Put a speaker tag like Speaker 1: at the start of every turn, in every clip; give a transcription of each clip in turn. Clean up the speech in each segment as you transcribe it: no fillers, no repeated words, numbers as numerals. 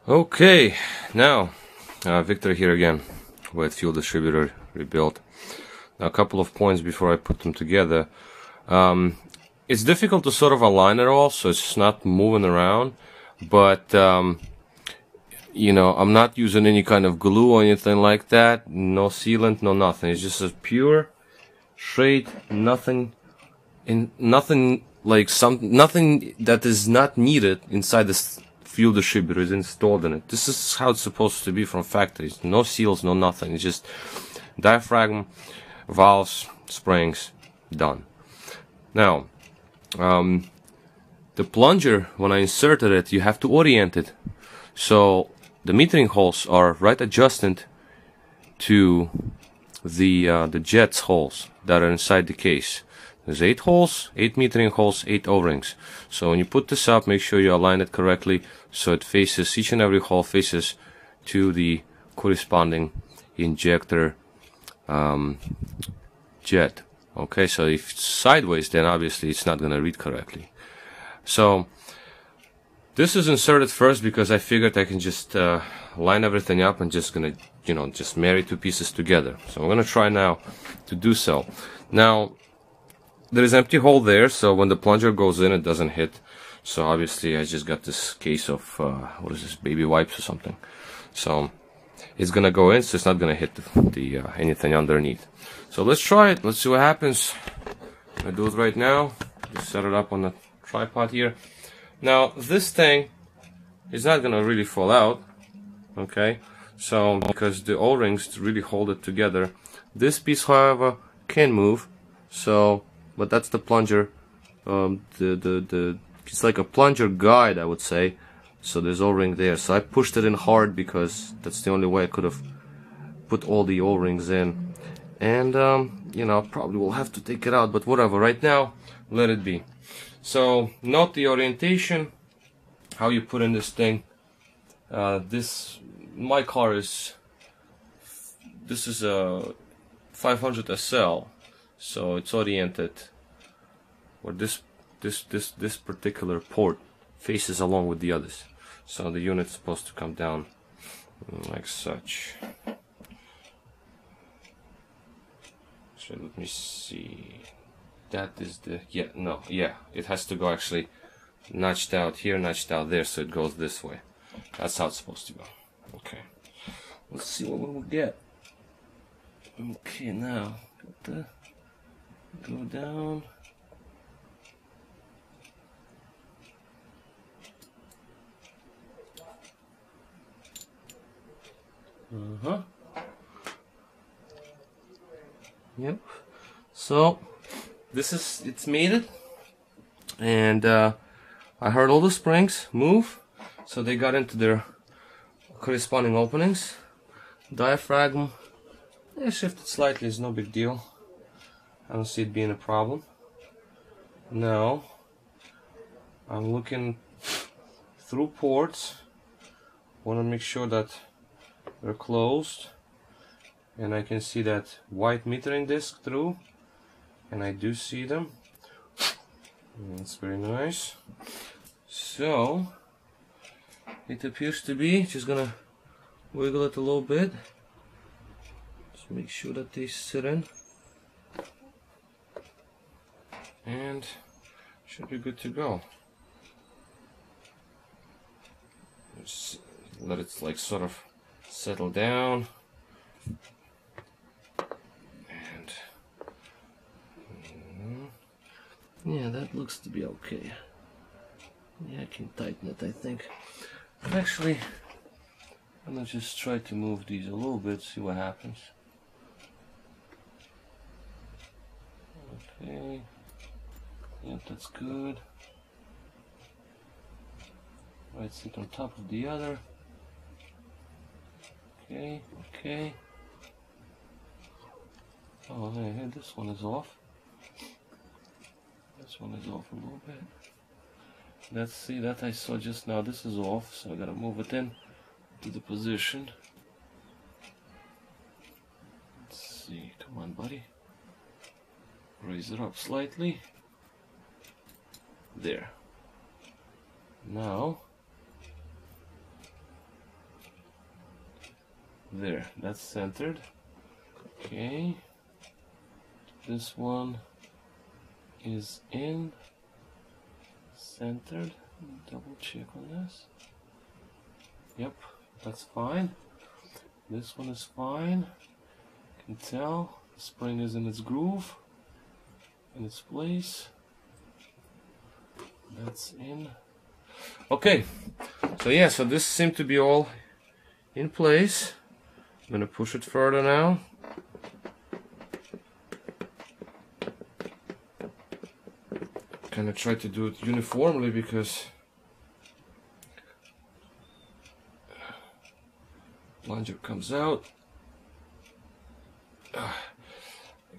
Speaker 1: Okay, now Victor here again with fuel distributor rebuilt. Now, a couple of points before I put them together. It's difficult to sort of align it all, so it's not moving around. But you know, I'm not using any kind of glue or anything like that. No sealant, no nothing. It's just a pure, straight, nothing like nothing that is not needed inside this fuel distributor is installed in it. This is how it's supposed to be from factories. No seals, no nothing. It's just diaphragm, valves, springs, done. Now, the plunger, when I inserted it, you have to orient it. So the metering holes are right adjacent to the jets holes that are inside the case. There's 8 holes, 8 metering holes, 8 O-rings. So when you put this up, make sure you align it correctly so it faces, each and every hole faces to the corresponding injector jet. Okay, so if it's sideways, then obviously it's not going to read correctly. So this is inserted first because I figured I can just line everything up and just gonna, you know, just marry 2 pieces together. So I'm gonna try now to do so. Now, there is an empty hole there, so when the plunger goes in, it doesn't hit. So obviously I just got this case of, what is this, baby wipes or something. So it's gonna go in, so it's not gonna hit the anything underneath. So let's try it, let's see what happens. I do it right now, just set it up on the tripod here. Now this thing is not gonna really fall out, okay? So because the O-rings really hold it together. This piece, however, can move. So, but that's the plunger. It's like a plunger guide, I would say. So there's O-ring there. So I pushed it in hard because that's the only way I could have put all the O-rings in. And you know, probably will have to take it out, but whatever. Right now, let it be. So note the orientation, how you put in this thing. My car is, this is a 500 SL, so it's oriented where this particular port faces along with the others. So the unit's supposed to come down like such. So let me see. That is the, it has to go actually notched out here, notched out there, so it goes this way. That's how it's supposed to go. Okay, let's see what we will get. Okay, now go down. Yep. So it's made it, and I heard all the springs move, so they got into their corresponding openings. Diaphragm, shifted slightly, is no big deal. I don't see it being a problem. Now I'm looking through ports, want to make sure that they're closed, and I can see that white metering disc through, and I do see them. That's very nice. So it appears to be, just gonna wiggle it a little bit, just make sure that they sit in, and should be good to go. Just let it like sort of settle down, and yeah, that looks to be okay. Yeah, I can tighten it, I think. Actually, I'm gonna just try to move these a little bit, see what happens. Okay, yep, that's good. Right, sit on top of the other. Okay, okay. Oh, hey, this one is off. This one is off a little bit. Let's see, that I saw just now, this is off, so I gotta move it in to the position. Let's see, come on, buddy. Raise it up slightly. There. Now there. That's centered. Okay. This one is in, centered. Double check on this. Yep, that's fine. This one is fine. You can tell the spring is in its groove, in its place. That's in. Okay, so yeah, so this seemed to be all in place. I'm gonna push it further now. Kind of try to do it uniformly because plunger comes out. I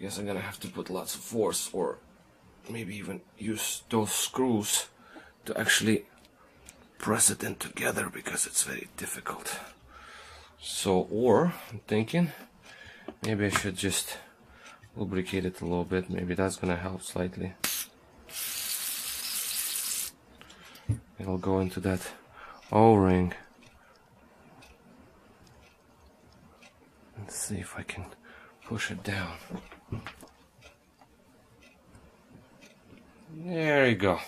Speaker 1: guess I'm gonna have to put lots of force, or maybe even use those screws to actually press it in together because it's very difficult. So, or I'm thinking maybe I should just lubricate it a little bit. Maybe that's gonna help slightly. It'll go into that O-ring. Let's see if I can push it down. There you go.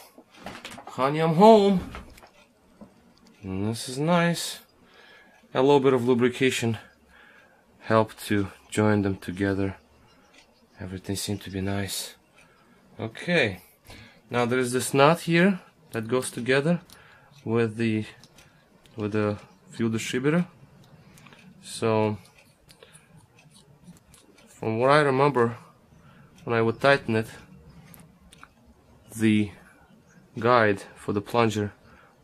Speaker 1: Honey, I'm home. And this is nice. A little bit of lubrication helped to join them together. Everything seemed to be nice. Okay. Now there is this knot here that goes together with the fuel distributor. So from what I remember, when I would tighten it, the guide for the plunger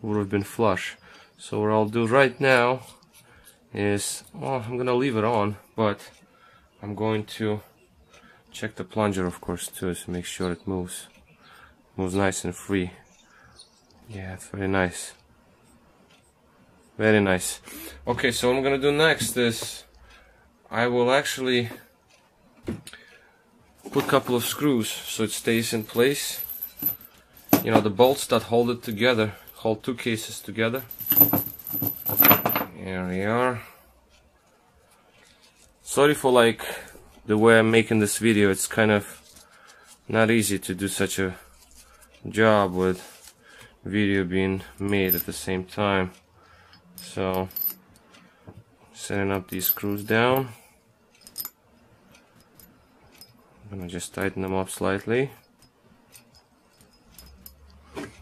Speaker 1: would have been flush. So what I'll do right now is, well, I'm gonna leave it on, but I'm going to check the plunger, of course, too, to make sure it moves nice and free. Yeah, it's very nice. Very nice. Okay, so what I'm gonna do next is I will actually put a couple of screws so it stays in place. You know, the bolts that hold it together, hold two cases together. Here we are. Sorry for like the way I'm making this video. It's kind of not easy to do such a job with video being made at the same time. So setting up these screws down. I'm gonna just tighten them up slightly.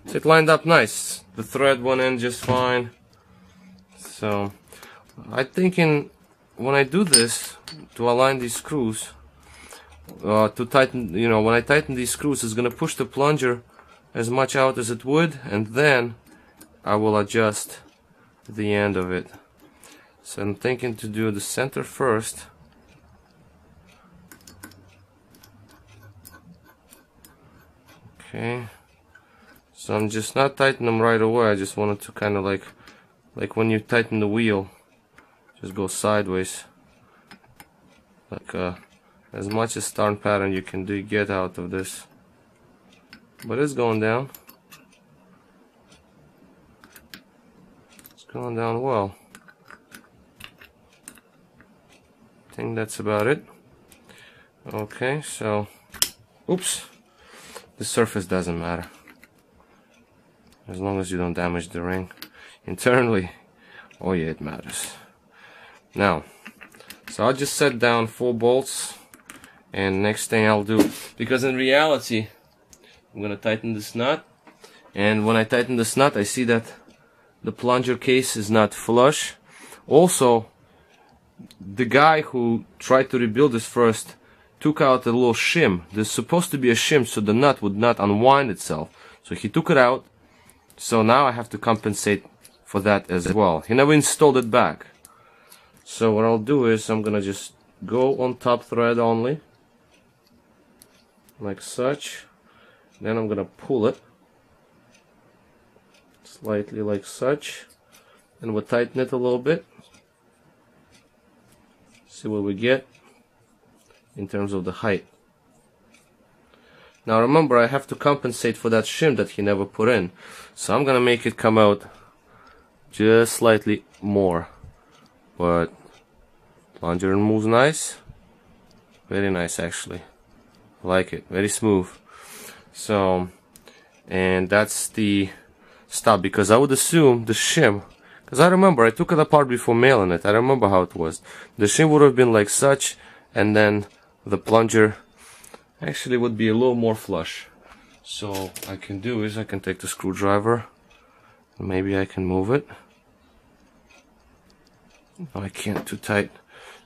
Speaker 1: So it lined up nice. The thread went in just fine. So I'm thinking when I do this to align these screws, to tighten, you know, when I tighten these screws, it's gonna push the plunger as much out as it would, and then I will adjust the end of it. So I'm thinking to do the center first. Okay. So I'm just not tightening them right away. I just wanted to kind of like when you tighten the wheel, just go sideways, like as much as turn pattern you can do, get out of this. But it's going down. It's going down well. I think that's about it. Okay, so oops, the surface doesn't matter as long as you don't damage the ring internally. Oh yeah, it matters. Now, so I'll just set down 4 bolts, and next thing I'll do, because in reality I'm gonna tighten this nut, and when I tighten this nut I see that the plunger case is not flush. Also, the guy who tried to rebuild this first took out a little shim. There's supposed to be a shim so the nut would not unwind itself, so he took it out. So now I have to compensate for that as well. He never installed it back. So what I'll do is I'm gonna just go on top thread only, like such. Then I'm gonna pull it slightly like such, and we'll tighten it a little bit. See what we get in terms of the height. Now remember, I have to compensate for that shim that he never put in, so I'm gonna make it come out just slightly more, but Plunger moves nice. Very nice, actually. Like it. Very smooth. So, and that's the stop, because I would assume the shim, because I remember I took it apart before mailing it. I remember how it was. The shim would have been like such, and then the plunger actually would be a little more flush. So I can do is I can take the screwdriver, and maybe I can move it. No, I can't, too tight.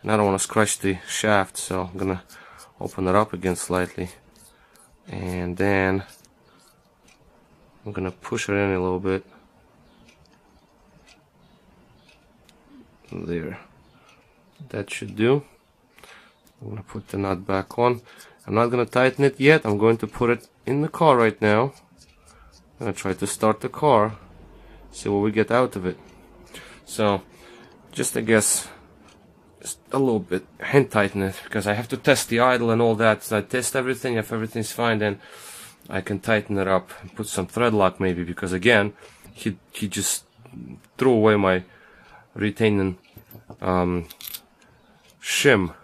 Speaker 1: And I don't want to scratch the shaft, so I'm gonna open it up again slightly. And then I'm gonna push it in a little bit. There. That should do. I'm gonna put the nut back on. I'm not gonna tighten it yet. I'm going to put it in the car right now. I'm gonna try to start the car. See what we get out of it. So, just I guess, just a little bit hand tighten it, because I have to test the idle and all that. So I test everything. If everything's fine, then I can tighten it up and put some thread lock maybe, because again, he just threw away my retaining shim,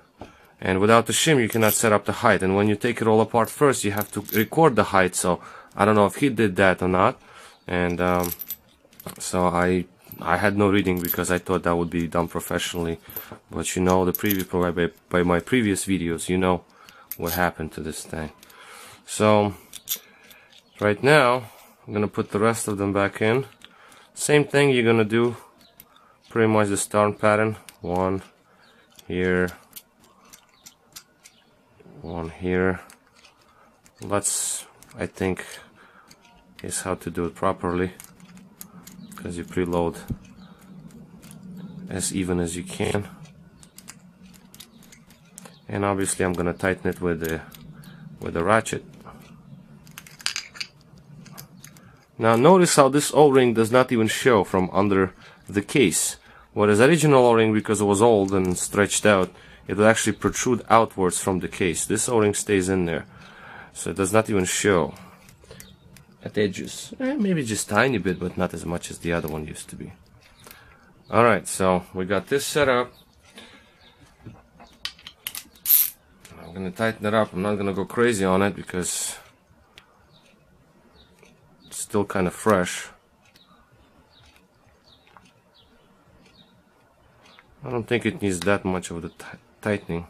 Speaker 1: and without the shim you cannot set up the height, and when you take it all apart first you have to record the height. So I don't know if he did that or not, and so I had no reading because I thought that would be done professionally, but you know, the previous by my previous videos, you know what happened to this thing. So right now I'm gonna put the rest of them back in. Same thing you're gonna do, pretty much the start pattern. One here, one here. That's, I think, is how to do it properly, because you preload as even as you can. And obviously I'm gonna tighten it with the ratchet. Now notice how this O-ring does not even show from under the case, whereas original O-ring, because it was old and stretched out, it would actually protrude outwards from the case. This O-ring stays in there, so it does not even show at edges. Maybe just tiny bit, but not as much as the other one used to be. Alright, so we got this set up. I'm gonna tighten it up. I'm not gonna go crazy on it because it's still kind of fresh. I don't think it needs that much of the tightening.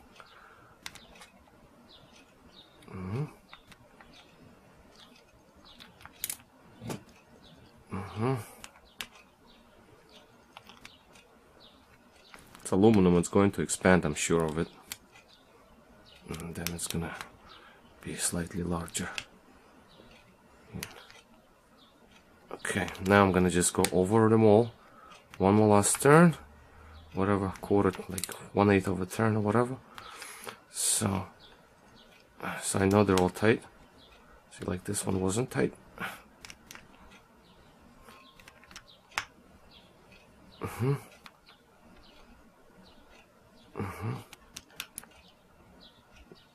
Speaker 1: It's aluminum, it's going to expand, I'm sure of it. And then it's gonna be slightly larger. Okay, now I'm gonna just go over them all. One more last turn. Whatever, quarter, like 1/8 of a turn or whatever. So I know they're all tight. See, like this one wasn't tight.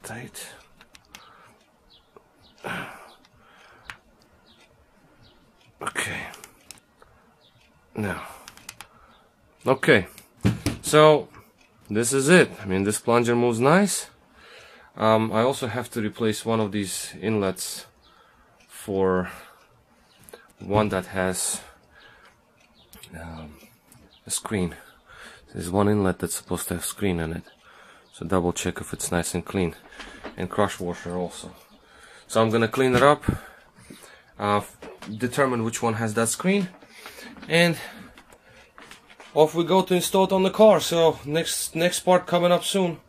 Speaker 1: Tight. Okay. Now. Okay. So this is it. I mean, this plunger moves nice. I also have to replace one of these inlets for one that has a screen. There's one inlet that's supposed to have screen in it, so double check if it's nice and clean, and crush washer also. So I'm gonna clean it up, determine which one has that screen, and off we go to install it on the car. So next part coming up soon.